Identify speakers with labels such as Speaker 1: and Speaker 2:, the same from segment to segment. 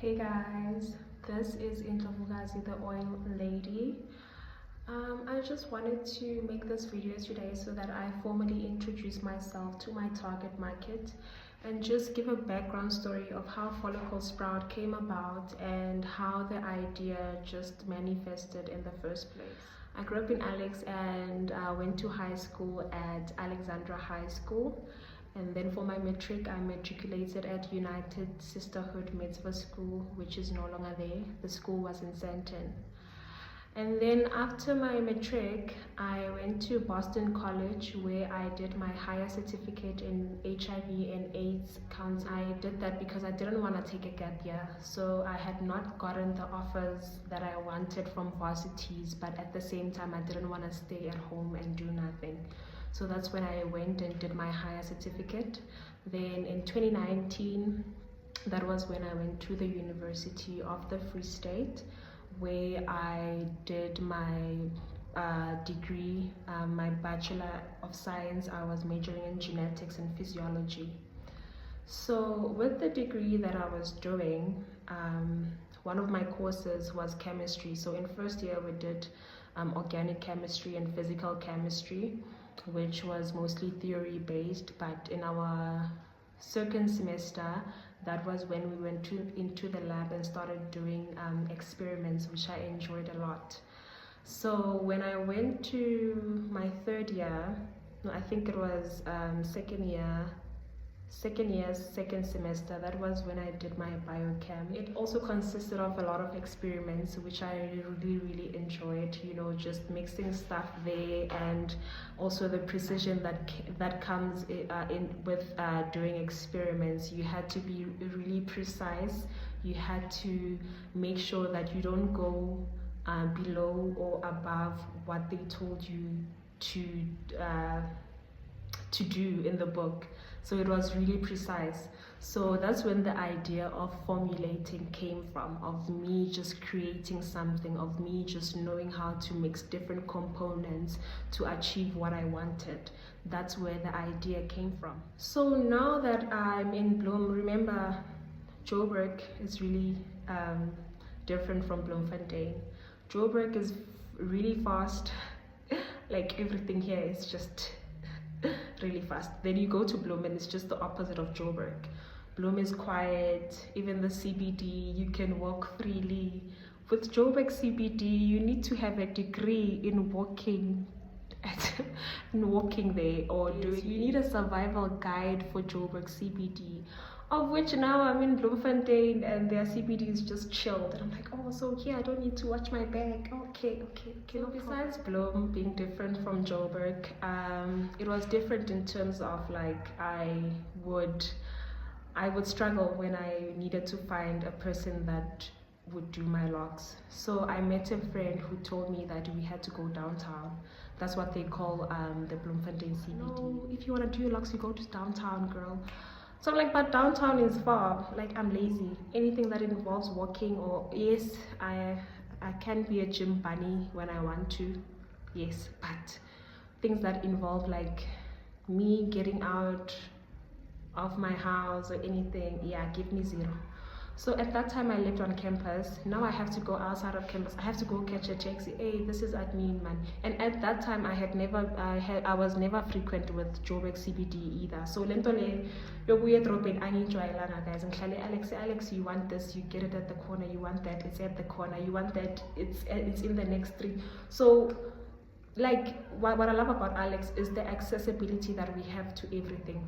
Speaker 1: Hey guys, this is Indlovukazi, the oil lady. I just wanted to make this video today so that I formally introduce myself to my target market and just give a background story of how Follicle Sprout came about and how the idea just manifested in the first place. I grew up in Alex and went to high school at Alexandra High School. And then for my matric, I matriculated at United Sisterhood Mitzvah School, which is no longer there. The school was in Santon. And then after my matric, I went to Boston College where I did my higher certificate in HIV and AIDS counseling. I did that because I didn't want to take a gap year. So I had not gotten the offers that I wanted from varsities, but at the same time, I didn't want to stay at home and do nothing. So that's when I went and did my higher certificate. Then in 2019, that was when I went to the University of the Free State, where I did my degree, my Bachelor of Science. I was majoring in genetics and physiology. So with the degree that I was doing, one of my courses was chemistry. So in first year, we did organic chemistry and physical chemistry, which was mostly theory based, but in our second semester, that was when we went into the lab and started doing experiments, which I enjoyed a lot. So when I went to my third year, no, I think it was second semester, that was when I did my biochem. It also consisted of a lot of experiments, which I really enjoyed, just mixing stuff there, and also the precision that comes in with doing experiments. You had to be really precise. You had to make sure that you don't go below or above what they told you to do in the book. So it was really precise. So that's when the idea of formulating came from, of me just creating something, of me just knowing how to mix different components to achieve what I wanted. That's where the idea came from. So now that I'm in Bloem, remember, Joburg is really different from Bloemfontein. Joburg is really fast. Like everything here is just really fast. Then you go to Bloem and it's just the opposite of Joburg. Bloem is quiet. Even the CBD, you can walk freely. With Joburg CBD, you need to have a degree in walking there, or you need a survival guide for Joburg CBD, of which now I'm in Bloemfontein and their CBD is just chilled, and I'm like, oh, so here I don't need to watch my bag. Okay. So besides Bloem being different from Joburg, it was different in terms of, like, I would struggle when I needed to find a person that would do my locks. So I met a friend who told me that we had to go downtown. That's what they call the Bloemfontein CBD. No, if you want to do your locks, you go to downtown, girl. So I'm like, but downtown is far. Like, I'm lazy. Anything that involves walking, or yes, I can be a gym bunny when I want to, yes, but things that involve like me getting out of my house or anything, yeah, give me zero. So at that time I lived on campus. Now I have to go outside of campus. I have to go catch a taxi. Hey, this is admin, man. And at that time I was never frequent with Joburg CBD either. So lentole yobuye dropping angijoyelanga, guys. And Alex, you want this, you get it at the corner. You want that, it's at the corner. You want that, it's in the next street. So like what I love about Alex is the accessibility that we have to everything.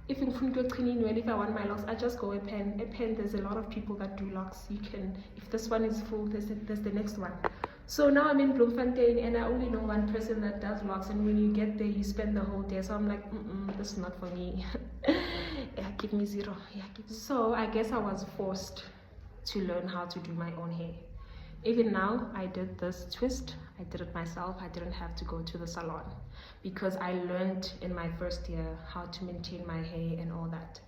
Speaker 1: If I want my locks, I just go a pen. There's a lot of people that do locks. You can, if this one is full, there's the next one. So now I'm in Bloemfontein and I only know one person that does locks, and when you get there you spend the whole day. So I'm like, this is not for me. Yeah, give me zero. Yeah, so I guess I was forced to learn how to do my own hair. Even now, I did this twist. I did it myself. I didn't have to go to the salon because I learned in my first year how to maintain my hair and all that.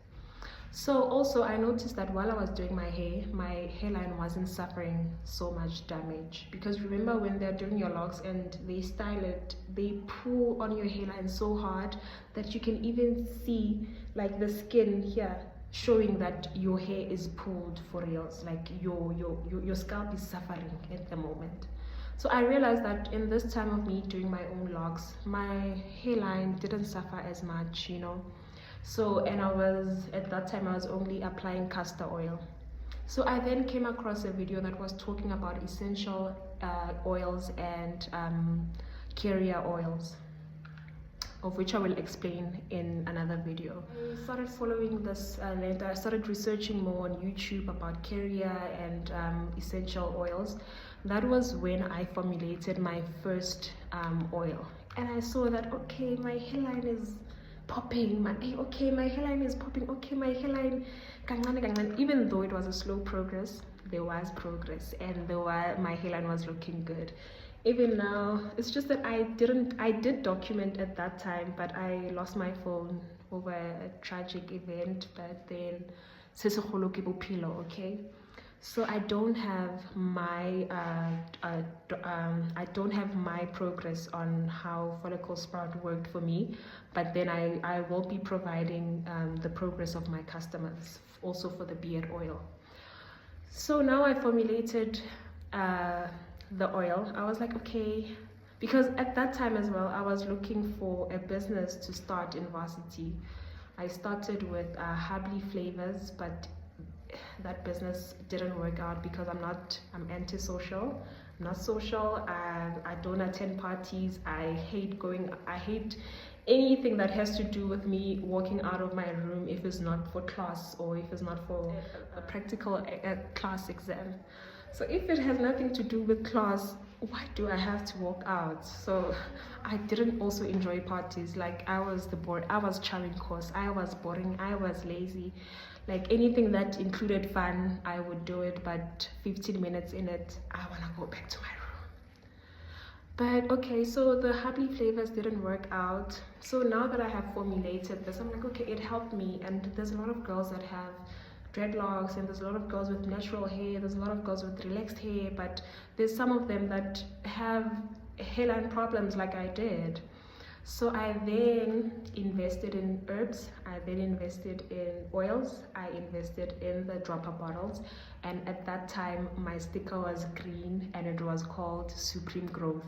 Speaker 1: So also I noticed that while I was doing my hairline wasn't suffering so much damage, because remember when they're doing your locks and they style it, they pull on your hairline so hard that you can even see like the skin here showing that your hair is pulled for reals, like your scalp is suffering at the moment. So I realized that in this time of me doing my own locks, my hairline didn't suffer as much, you know. So, and at that time I was only applying castor oil. So I then came across a video that was talking about essential oils and carrier oils, of which I will explain in another video. I started following this later. I started researching more on YouTube about carrier and essential oils. That was when I formulated my first oil, and I saw that, okay, my hairline is popping, my hairline is popping, okay, my hairline kancane. Even though it was a slow progress, there was progress, and my hairline was looking good. Even now, it's just that I did document at that time, but I lost my phone over a tragic event. But then okay, so I don't have my progress on how follicle sprout worked for me, but then I will be providing the progress of my customers also for the beard oil. So now I formulated the oil. I was like, okay, because at that time as well I was looking for a business to start in varsity. I started with Habli Flavors, but that business didn't work out because I'm antisocial. I'm not social. I don't attend parties. I hate anything that has to do with me walking out of my room if it's not for class or if it's not for a practical class exam. So if it has nothing to do with class, why do I have to walk out? So I didn't also enjoy parties. Like I was chowing course. I was boring. I was lazy. Like anything that included fun, I would do it. But 15 minutes in it, I want to go back to my room. But okay, so the Habli Flavors didn't work out. So now that I have formulated this, I'm like, okay, it helped me. And there's a lot of girls that have dreadlocks, and there's a lot of girls with natural hair, there's a lot of girls with relaxed hair, but there's some of them that have hairline problems like I did. So I then invested in herbs, I then invested in oils, I invested in the dropper bottles, and at that time my sticker was green and it was called Supreme Growth.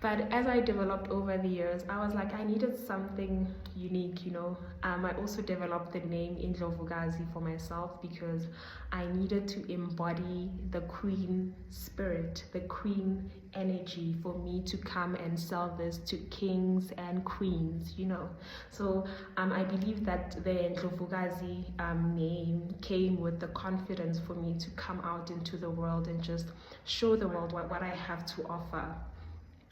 Speaker 1: But as I developed over the years, I was like, I needed something unique, you know. I also developed the name Indlovukazi for myself because I needed to embody the queen spirit, the queen energy for me to come and sell this to kings and queens, you know. So I believe that the Indlovukazi name came with the confidence for me to come out into the world and just show the world what I have to offer.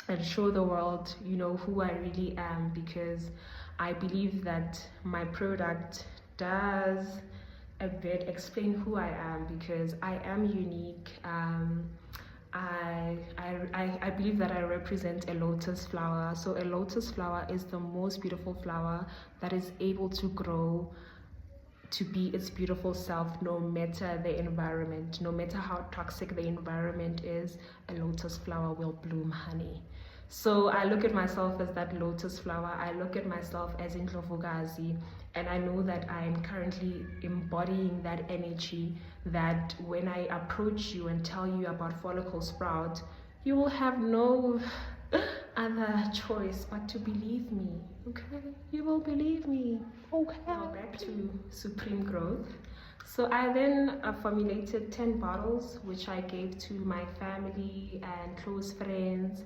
Speaker 1: And show the world, you know, who I really am, because I believe that my product does a bit explain who I am, because I am unique. I believe that I represent a lotus flower. So a lotus flower is the most beautiful flower that is able to grow to be its beautiful self, no matter the environment, no matter how toxic the environment is. A lotus flower will bloom honey. So I look at myself as that lotus flower. I look at myself as Indlovukazi, and I know that I am currently embodying that energy, that when I approach you and tell you about follicle sprout, you will have no other choice but to believe me. Okay, you will believe me. Okay. Now back to Supreme Growth. So I then formulated 10 bottles, which I gave to my family and close friends.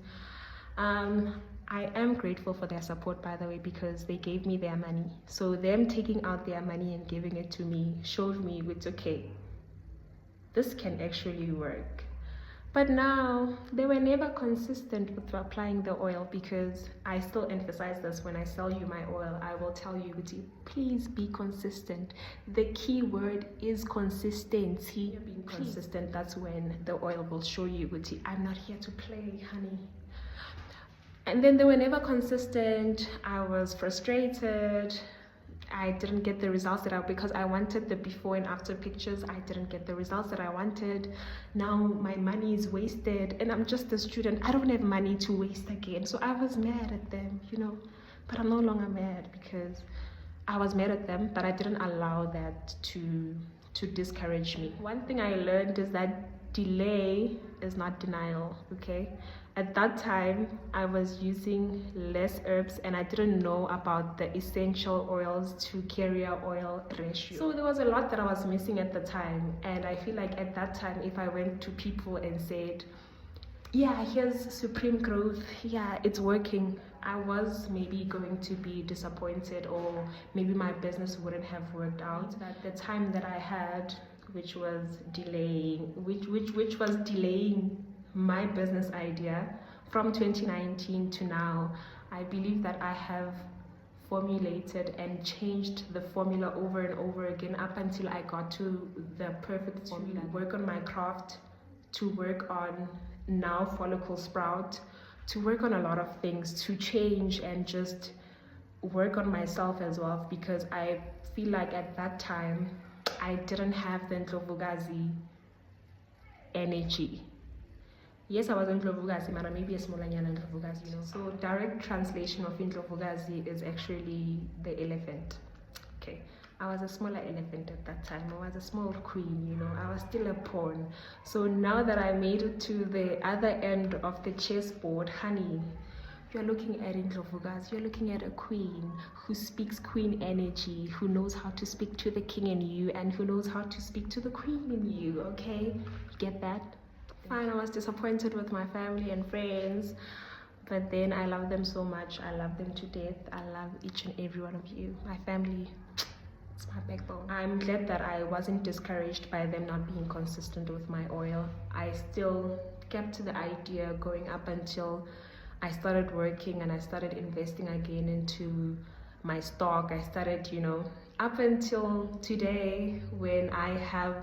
Speaker 1: I am grateful for their support, by the way, because they gave me their money. So them taking out their money and giving it to me showed me it's okay, this can actually work. But now they were never consistent with applying the oil, because I still emphasize this when I sell you my oil. I will tell you, please be consistent. The key word is consistency. You're being consistent, that's when the oil will show you, I'm not here to play, honey. And then they were never consistent. I was frustrated. I didn't get the results because I wanted the before and after pictures. I didn't get the results that I wanted. Now my money is wasted, and I'm just a student. I don't have money to waste again. So I was mad at them, you know, but I'm no longer mad, because I was mad at them, but I didn't allow that to discourage me. One thing I learned is that delay is not denial, okay? At that time, I was using less herbs and I didn't know about the essential oils to carrier oil ratio. So there was a lot that I was missing at the time, and I feel like at that time, if I went to people and said, yeah, here's supreme growth, yeah, it's working, I was maybe going to be disappointed, or maybe my business wouldn't have worked out. At the time that I had, which was delaying my business idea from 2019 to now, I believe that I have formulated and changed the formula over and over again up until I got to the perfect formula. Work on my craft, to work on now Follicle Sprout, to work on a lot of things, to change and just work on myself as well, because I feel like at that time I didn't have the Ndlovukazi energy. Yes, I was in Ndlovukazi, but maybe a smaller Ndlovukazi, you know. So direct translation of Ndlovukazi is actually the elephant. Okay, I was a smaller elephant at that time. I was a small queen, you know. I was still a pawn. So now that I made it to the other end of the chessboard, honey, you're looking at Ndlovukazi. You're looking at a queen who speaks queen energy, who knows how to speak to the king in you, and who knows how to speak to the queen in you. Okay, you get that? Fine, I was disappointed with my family and friends, but then I love them so much. I love them to death. I love each and every one of you. My family, it's my backbone. I'm glad that I wasn't discouraged by them not being consistent with my oil. I still kept to the idea going up until I started working and I started investing again into my stock. I started, you know, up until today, when I have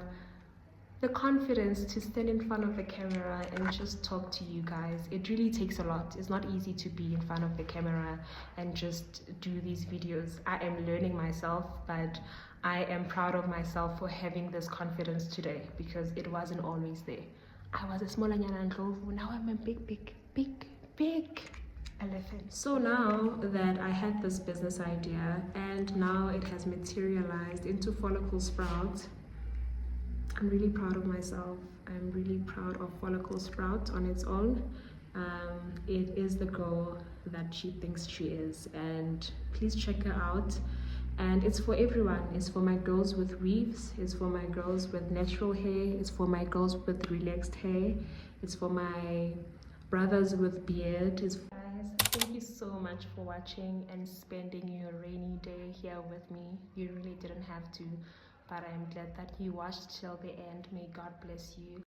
Speaker 1: the confidence to stand in front of the camera and just talk to you guys. It really takes a lot. It's not easy to be in front of the camera and just do these videos. I am learning myself, but I am proud of myself for having this confidence today, because it wasn't always there. I was a small Anyana Ndlovu, now I'm a big elephant. So now that I had this business idea and now it has materialized into Follicle Sprout, I'm really proud of myself. I'm really proud of Follicle Sprout on its own. It is the girl that she thinks she is, and please check her out. And it's for everyone. It's for my girls with weaves, it's for my girls with natural hair, it's for my girls with relaxed hair, it's for my brothers with beard. Guys, thank you so much for watching and spending your rainy day here with me. You really didn't have to, but I'm glad that you watched till the end. May God bless you.